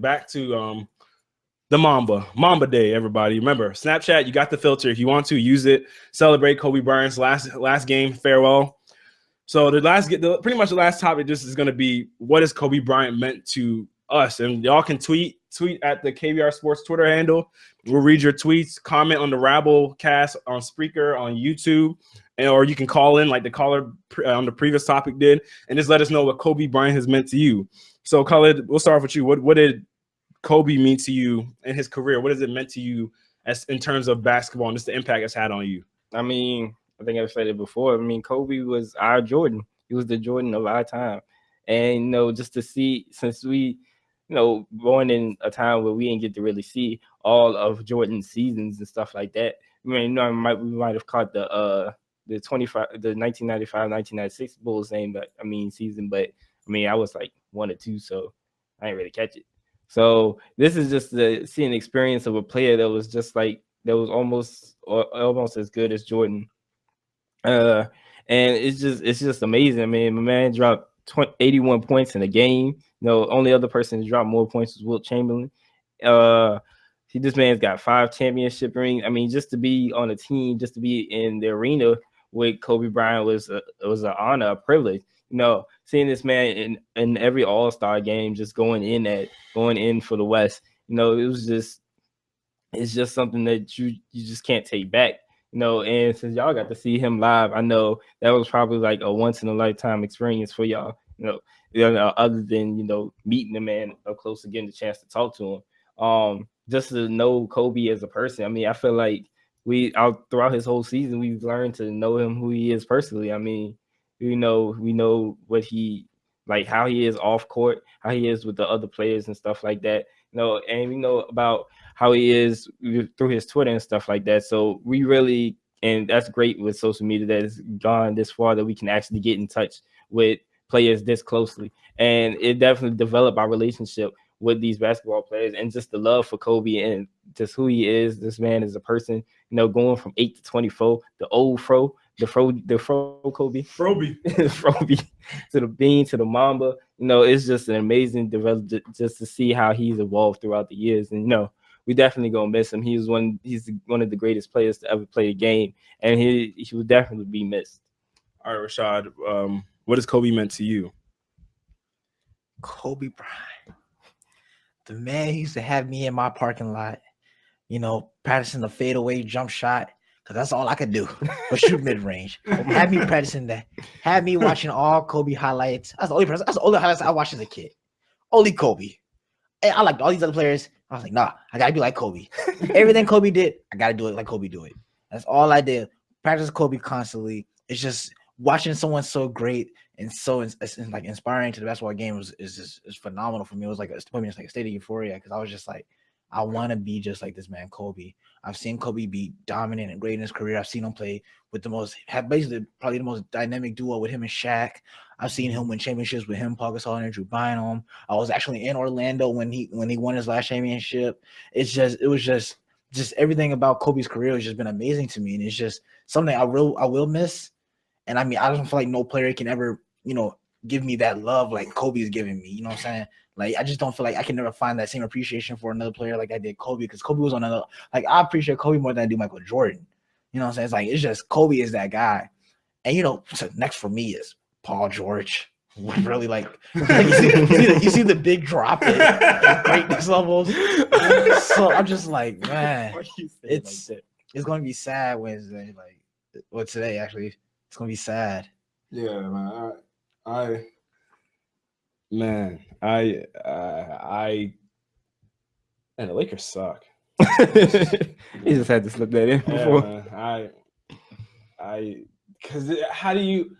back to the Mamba Day, everybody. Remember, Snapchat, you got the filter. If you want to use it, celebrate Kobe Bryant's last game farewell. So pretty much the last topic just is going to be, what has Kobe Bryant meant to us? And y'all can tweet at the KBR Sports Twitter handle. We'll read your tweets, comment on the Rabble cast on Spreaker, on YouTube, or you can call in like the caller on the previous topic did, and just let us know what Kobe Bryant has meant to you. So Khalid, we'll start off with you. What did Kobe mean to you in his career? What has it meant to you as in terms of basketball and just the impact it's had on you? I mean, I think I've said it before. I mean, Kobe was our Jordan. He was the Jordan of our time. And, just to see, since we, born in a time where we didn't get to really see all of Jordan's seasons and stuff like that. I mean, we might have caught the 1995-1996 Bulls season, but I mean, I was like 1 or 2, so I didn't really catch it. So this is just the seeing the experience of a player that was just like, that was almost as good as Jordan. And it's just amazing. I mean, my man dropped 81 points in a game. Only other person to drop more points was Wilt Chamberlain. This man's got 5 championship rings. I mean, just to be on a team, just to be in the arena with Kobe Bryant was an honor, a privilege. Seeing this man in every All-Star game, just going in for the West. It's just something that you just can't take back. And since y'all got to see him live, I know that was probably like a once in a lifetime experience for y'all. Other than meeting the man up close and getting the chance to talk to him. Just to know Kobe as a person. I mean, I feel like throughout his whole season, we've learned to know him, who he is personally. I mean, we know what he like, how he is off court, how he is with the other players and stuff like that. And we know about how he is through his Twitter and stuff like that. So we really, and that's great with social media that has gone this far that we can actually get in touch with players this closely. And it definitely developed our relationship with these basketball players and just the love for Kobe and just who he is. This man is a person, going from 8 to 24, the old fro Kobe, Froby, to the Bean, to the Mamba. It's just an amazing development just to see how he's evolved throughout the years. And we definitely gonna miss him. He's one of the greatest players to ever play a game, and he will definitely be missed. All right, Rashad, what has Kobe meant to you? Kobe Bryant, the man used to have me in my parking lot, practicing the fadeaway jump shot, because that's all I could do, but shoot mid-range. Had me practicing that. Had me watching all Kobe highlights. That's the only highlights I watched as a kid. Only Kobe. And I liked all these other players. I was like, nah, I got to be like Kobe. Everything Kobe did, I got to do it like Kobe do it. That's all I did. Practice Kobe constantly. It's just watching someone so great and so like inspiring to the basketball game is phenomenal for me. It was like a state of euphoria, because I was just like, I want to be just like this man, Kobe. I've seen Kobe be dominant and great in his career. I've seen him play with probably the most dynamic duo with him and Shaq. I've seen him win championships with him, Paul Gasol, and Andrew Bynum. I was actually in Orlando when he won his last championship. It was just everything about Kobe's career has just been amazing to me, and it's just something I will miss. And I mean, I don't feel like no player can ever give me that love like Kobe is giving me. You know what I'm saying? Like, I just don't feel like I can never find that same appreciation for another player like I did Kobe, because Kobe was on another. Like, I appreciate Kobe more than I do Michael Jordan. You know what I'm saying? It's just Kobe is that guy. And so next for me is Paul George. Really like you see the big drop in greatness levels. So I'm just like, man, it's gonna be sad Wednesday. Today actually, it's gonna be sad. Yeah, man. And the Lakers suck. You just had to slip that in before. Because how do you?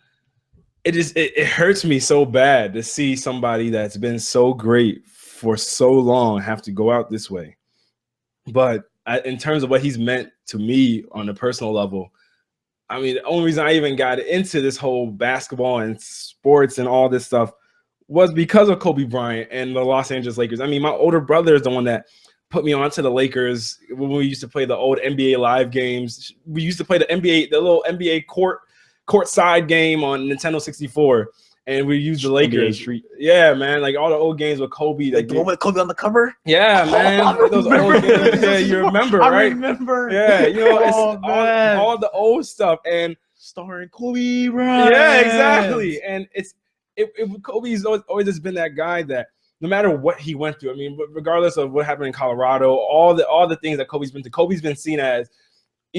It hurts me so bad to see somebody that's been so great for so long have to go out this way. But in terms of what he's meant to me on a personal level, I mean, the only reason I even got into this whole basketball and sports and all this stuff was because of Kobe Bryant and the Los Angeles Lakers. I mean, my older brother is the one that put me on to the Lakers when we used to play the old NBA live games. We used to play the little NBA courtside game on Nintendo 64. and we use the NBA Lakers. Street. Yeah, man, like all the old games with Kobe. Like the one with Kobe on the cover. Yeah, man, I those remember old games. this. Yeah, you remember, I right? remember. Yeah, you know, it's Oh, man. all the old stuff, and Starring Kobe Bryant. yeah, exactly. And Kobe's always just been that guy that no matter what he went through, I mean, regardless of what happened in Colorado, all the things that Kobe's been seen as,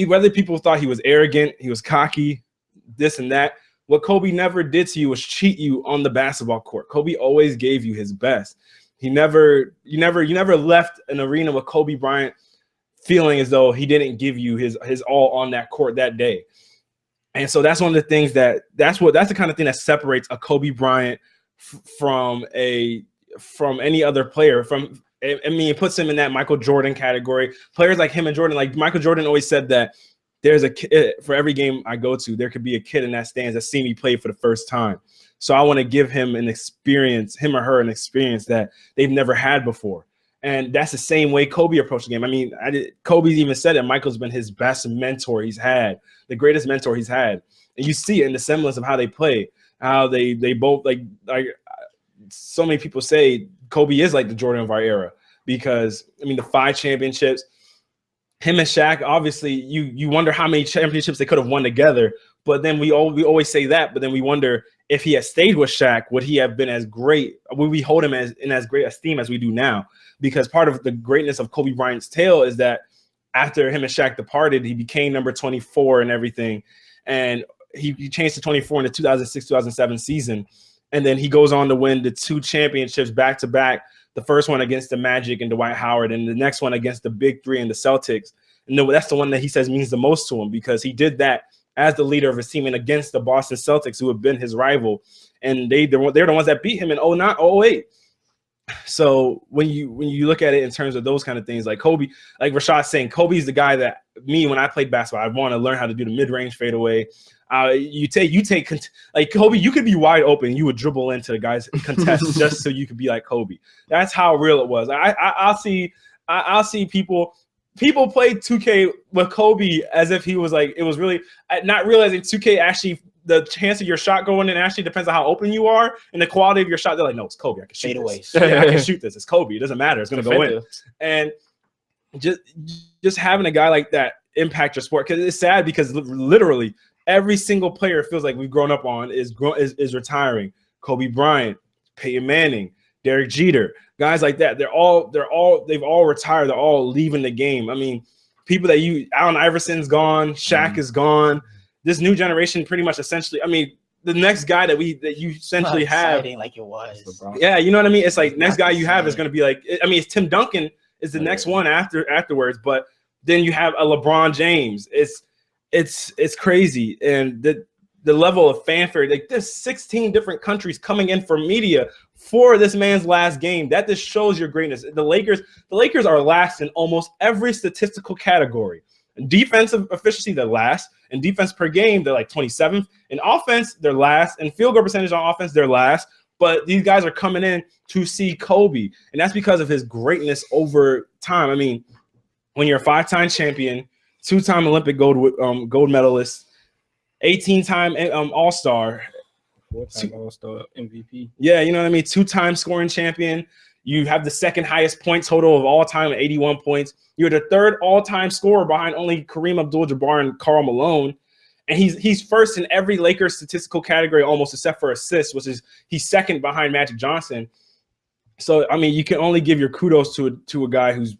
whether people thought he was arrogant, he was cocky, this and that. What Kobe never did to you was cheat you on the basketball court. Kobe always gave you his best. You never left an arena with Kobe Bryant feeling as though he didn't give you his all on that court that day. And so that's one of the things that's the kind of thing that separates a Kobe Bryant from any other player. It puts him in that Michael Jordan category. Players like him and Jordan, like Michael Jordan always said that there's a kid for every game I go to, there could be a kid in that stands that see me play for the first time. So I want to give him an experience, him or her an experience that they've never had before. And that's the same way Kobe approached the game. I mean, Kobe's even said that Michael's been his best mentor he's had, the greatest mentor he's had. And you see it in the semblance of how they play, how they both like so many people say Kobe is like the Jordan of our era because, I mean, the 5 championships, him and Shaq, obviously, you wonder how many championships they could have won together. But then we always say that, but then we wonder if he had stayed with Shaq, would he have been as great? Would we hold him in as great esteem as we do now? Because part of the greatness of Kobe Bryant's tale is that after him and Shaq departed, he became number 24 and everything. And he changed to 24 in the 2006-2007 season. And then he goes on to win the 2 championships back-to-back, the first one against the Magic and Dwight Howard, and the next one against the Big Three and the Celtics. And that's the one that he says means the most to him because he did that as the leader of his team and against the Boston Celtics, who have been his rival. And they're the ones that beat him in 09, 08. So when you look at it in terms of those kind of things, like Kobe, like Rashad's saying, Kobe's the guy that when I played basketball, I want to learn how to do the mid-range fadeaway. You take like Kobe, you could be wide open, you would dribble into the guy's contest just so you could be like Kobe. That's how real it was. I'll see people play 2K with Kobe as if he was like, it was really not realizing 2K actually, the chance of your shot going in actually depends on how open you are and the quality of your shot. They're like, no, it's Kobe. I can shoot this. Yeah, I can shoot this. It's Kobe. It doesn't matter. It's going to go in. And just having a guy like that impact your sport, because it's sad because literally every single player feels like we've grown up on is retiring. Kobe Bryant, Peyton Manning, Derek Jeter, guys like that. They've all retired. They're all leaving the game. I mean, people that Allen Iverson's gone, Shaq is gone. This new generation pretty much essentially, I mean, the next guy that you essentially have, like it was. Yeah, you know what I mean? It's like next guy you have is going to be like, I mean, it's Tim Duncan is the next one afterwards, but then you have a LeBron James. It's crazy. And the level of fanfare, like there's 16 different countries coming in for media for this man's last game. That just shows your greatness. The Lakers are last in almost every statistical category. In defensive efficiency, they're last. In defense per game, they're like 27th. In offense, they're last. In field goal percentage on offense, they're last. But these guys are coming in to see Kobe. And that's because of his greatness over time. I mean, when you're a 5-time champion, 2-time Olympic gold medalist, 18-time All-Star, 4-time All-Star MVP. Yeah, you know what I mean? 2-time scoring champion. You have the second highest point total of all time at 81 points. You're the 3rd all-time scorer behind only Kareem Abdul-Jabbar and Karl Malone. And he's first in every Lakers statistical category almost except for assists, which is he's second behind Magic Johnson. So, I mean, you can only give your kudos to a guy who's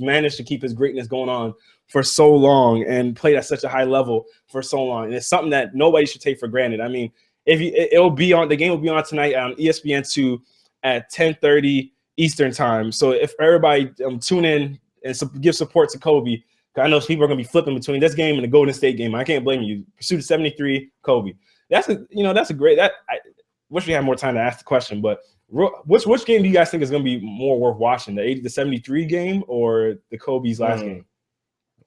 managed to keep his greatness going on for so long and played at such a high level for so long. And it's something that nobody should take for granted. I mean, the game will be on tonight on ESPN2 at 10:30 Eastern time. So if everybody tune in and give support to Kobe, I know people are going to be flipping between this game and the Golden State game. I can't blame you. Pursuit of 73, Kobe. That's a great. I wish we had more time to ask the question, but which game do you guys think is going to be more worth watching, the 73 game or the Kobe's last game?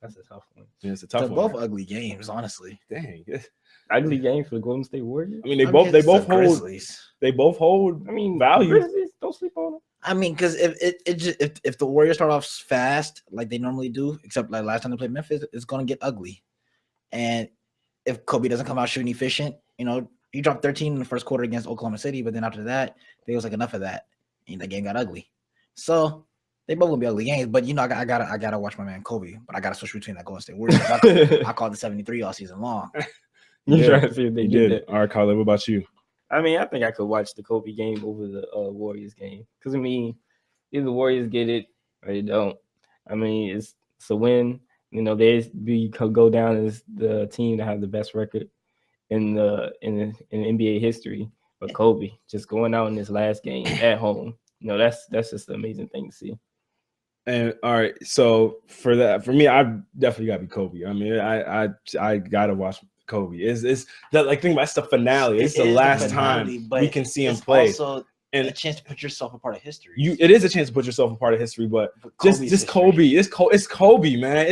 That's a tough one. Yeah, it's a tough one. They're both ugly games, honestly. Dang. Ugly game for the Golden State Warriors. I mean, they both hold. I mean, value. Grizzlies, don't sleep on them. I mean, because if the Warriors start off fast like they normally do, except like last time they played Memphis, it's gonna get ugly. And if Kobe doesn't come out shooting efficient, He dropped 13 in the first quarter against Oklahoma City, but then after that, there was like enough of that, and the game got ugly. So they both gonna be ugly games. But I gotta watch my man Kobe. But I gotta switch between that Golden State Warriors. I called the 73 all season long. You trying to see if they did. that. All right, Khaled, what about you? I mean, I think I could watch the Kobe game over the Warriors game because I mean, either the Warriors get it or they don't. I mean, it's a win. They could go down as the team to have the best record in NBA history. But Kobe just going out in this last game at home, that's just an amazing thing to see. And all right, so for me, I definitely gotta be Kobe. I mean, I gotta watch Kobe. It's that like think about it's the finale. It's the last time we can see him play. Also and a chance to put yourself a part of history. It is a chance to put yourself a part of history, but just Kobe. It's Kobe, man.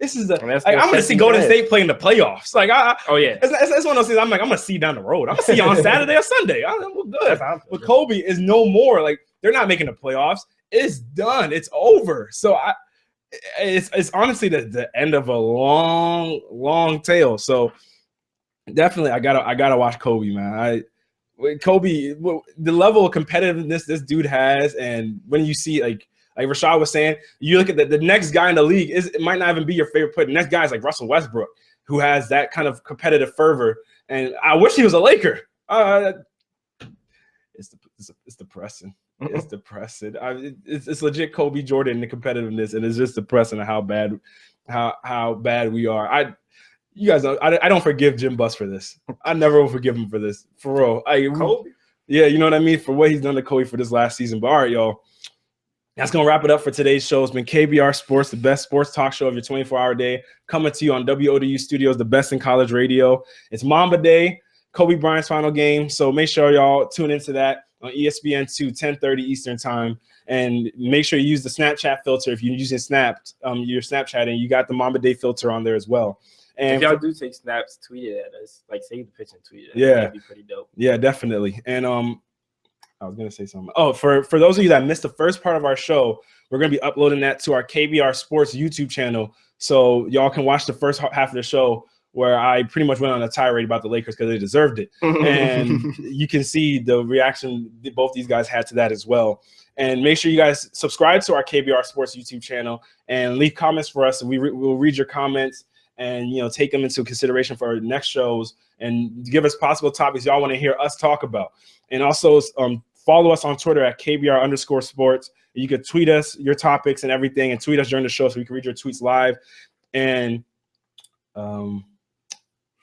This is I'm gonna see Golden State play in the playoffs. Like it's one of those things. I'm gonna see down the road. I'm gonna see you on Saturday or Sunday. We're good. But Kobe is no more. Like they're not making the playoffs. It's done. It's over. So it's honestly the end of a long tale. So definitely, I gotta watch Kobe, man. Kobe, the level of competitiveness this dude has, and when you see like Rashad was saying, you look at the next guy in the league it might not even be your favorite player. The next guy is like Russell Westbrook, who has that kind of competitive fervor. And I wish he was a Laker. It's depressing. It's depressing. It's legit Kobe Jordan, the competitiveness, and it's just depressing how bad we are. You guys know, I don't forgive Jim Buss for this. I never will forgive him for this. For real. Kobe? Yeah, you know what I mean? For what he's done to Kobe for this last season. But all right, y'all. That's going to wrap it up for today's show. It's been KBR Sports, the best sports talk show of your 24-hour day, coming to you on WODU Studios, the best in college radio. It's Mamba Day, Kobe Bryant's final game. So make sure y'all tune into that on ESPN2, 10:30 Eastern time. And make sure you use the Snapchat filter. If you're using your Snapchat, and you got the Mamba Day filter on there as well. And if y'all do take snaps, tweet it at us. Like save the picture and tweet it. Yeah, that'd be pretty dope. Yeah, definitely. And I was gonna say something. Oh, for those of you that missed the first part of our show, we're gonna be uploading that to our KBR Sports YouTube channel, so y'all can watch the first half of the show where I pretty much went on a tirade about the Lakers because they deserved it, and you can see the reaction that both these guys had to that as well. And make sure you guys subscribe to our KBR Sports YouTube channel and leave comments for us, and we'll read your comments and take them into consideration for our next shows, and give us possible topics y'all want to hear us talk about. And also follow us on Twitter at KBR_sports. You could tweet us your topics and everything, and tweet us during the show so we can read your tweets live. And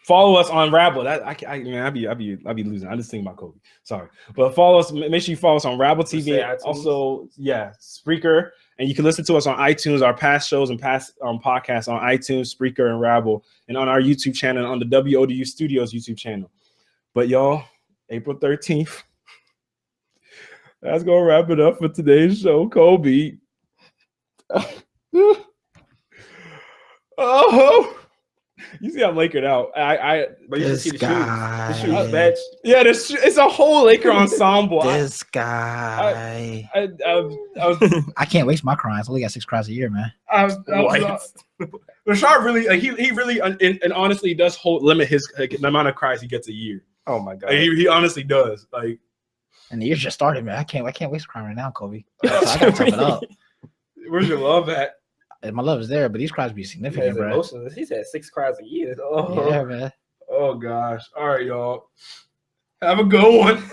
follow us on Rabble. I'd be losing. I just think about Kobe. Sorry, but follow us. Make sure you follow us on Rabble TV. Also, Spreaker. And you can listen to us on iTunes, our past shows and past podcasts on iTunes, Spreaker, and Rabble, and on our YouTube channel, on the WODU Studios YouTube channel. But y'all, April 13th, that's going to wrap it up for today's show. Kobe. Oh, you see I'm Lakered out. But you can see the guy. shoes. The shoes match. Yeah, it's a whole Laker ensemble. This guy. I can't waste my crimes. I only got 6 cries a year, man. Rashad really, he really, and honestly does limit his the amount of cries he gets a year. Oh my god, he honestly does. Like, and the year just started, man. I can't waste a crime right now, Kobe. So I gotta tough it up. Where's your love at? My love is there, but these cries be significant, bro. He's had 6 cries a year. Oh, yeah, man. Oh gosh. All right, y'all. Have a good one.